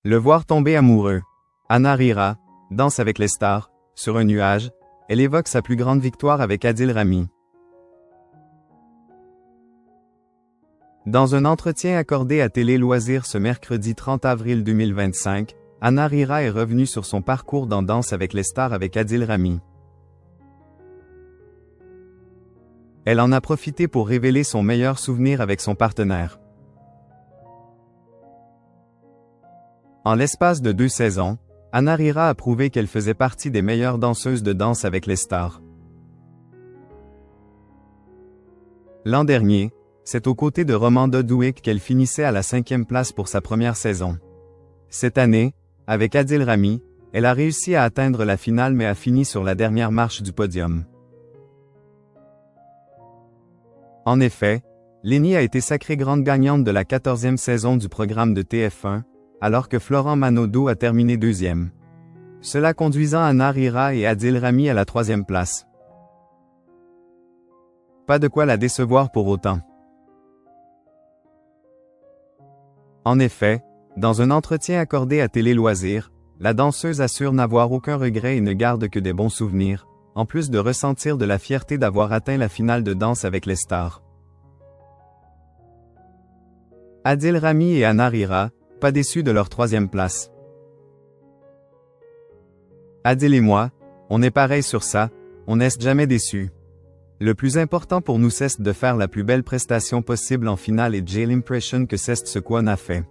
Le voir tomber amoureux. Anahira danse avec les stars, sur un nuage, elle évoque sa plus grande victoire avec Adil Rami. Dans un entretien accordé à Télé Loisirs ce mercredi 30 avril 2025, Anahira est revenue sur son parcours dans Danse avec les stars avec Adil Rami. Elle en a profité pour révéler son meilleur souvenir avec son partenaire. En l'espace de 2 saisons, Anahira a prouvé qu'elle faisait partie des meilleures danseuses de Danse avec les stars. L'an dernier, c'est aux côtés de Roman Dodouik qu'elle finissait à la 5e place pour sa première saison. Cette année, avec Adil Rami, elle a réussi à atteindre la finale mais a fini sur la dernière marche du podium. En effet, Lénie a été sacrée grande gagnante de la 14e saison du programme de TF1, alors que Florent Manodou a terminé 2e. Cela conduisant Anahira et Adil Rami à la 3e place. Pas de quoi la décevoir pour autant. En effet, dans un entretien accordé à Télé Loisirs, la danseuse assure n'avoir aucun regret et ne garde que des bons souvenirs, en plus de ressentir de la fierté d'avoir atteint la finale de Danse avec les stars. Adil Rami et Anahira, pas déçus de leur 3e place. Adil et moi, on est pareil sur ça, on n'est jamais déçus. Le plus important pour nous c'est de faire la plus belle prestation possible en finale et j'ai l'impression que c'est ce qu'on a fait.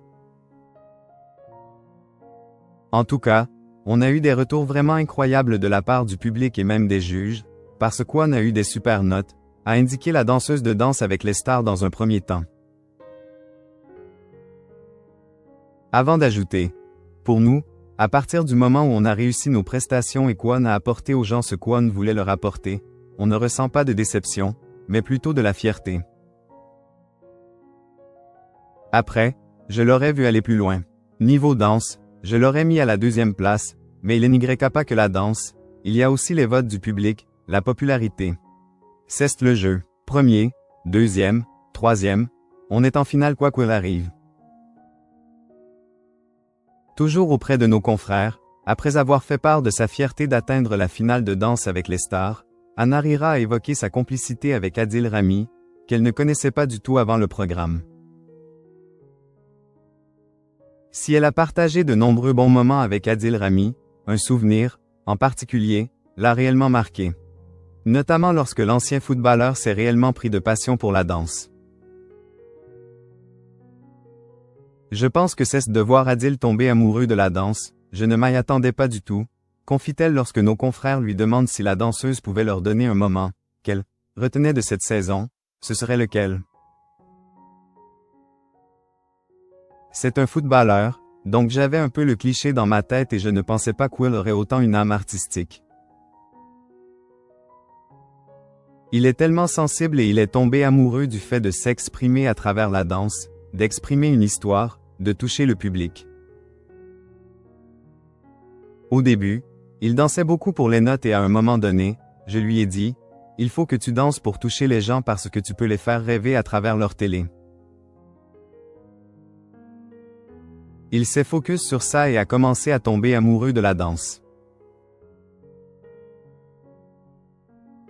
En tout cas, on a eu des retours vraiment incroyables de la part du public et même des juges, parce qu'on a eu des super notes, a indiqué la danseuse de Danse avec les stars dans un premier temps. Avant d'ajouter, pour nous, à partir du moment où on a réussi nos prestations et qu'on a apporté aux gens ce qu'on voulait leur apporter, on ne ressent pas de déception, mais plutôt de la fierté. Après, je l'aurais vu aller plus loin. Niveau danse, je l'aurais mis à la 2e place, mais il n'y a pas que la danse, il y a aussi les votes du public, la popularité. C'est le jeu. 1er, 2e, 3e, on est en finale quoi qu'il arrive. Toujours auprès de nos confrères, après avoir fait part de sa fierté d'atteindre la finale de Danse avec les stars, Anahira a évoqué sa complicité avec Adil Rami, qu'elle ne connaissait pas du tout avant le programme. Si elle a partagé de nombreux bons moments avec Adil Rami, un souvenir, en particulier, l'a réellement marqué. Notamment lorsque l'ancien footballeur s'est réellement pris de passion pour la danse. Je pense que c'est de voir Adil tomber amoureux de la danse, je ne m'y attendais pas du tout, confie-t-elle lorsque nos confrères lui demandent si la danseuse pouvait leur donner un moment, qu'elle retenait de cette saison, ce serait lequel? C'est un footballeur, donc j'avais un peu le cliché dans ma tête et je ne pensais pas qu'il aurait autant une âme artistique. Il est tellement sensible et il est tombé amoureux du fait de s'exprimer à travers la danse, d'exprimer une histoire, de toucher le public. Au début, il dansait beaucoup pour les notes et à un moment donné, je lui ai dit, il faut que tu danses pour toucher les gens parce que tu peux les faire rêver à travers leur télé. Il s'est focus sur ça et a commencé à tomber amoureux de la danse.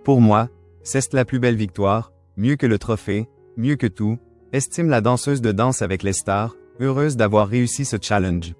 Pour moi, c'est la plus belle victoire, mieux que le trophée, mieux que tout, estime la danseuse de Danse avec les stars, heureuse d'avoir réussi ce challenge.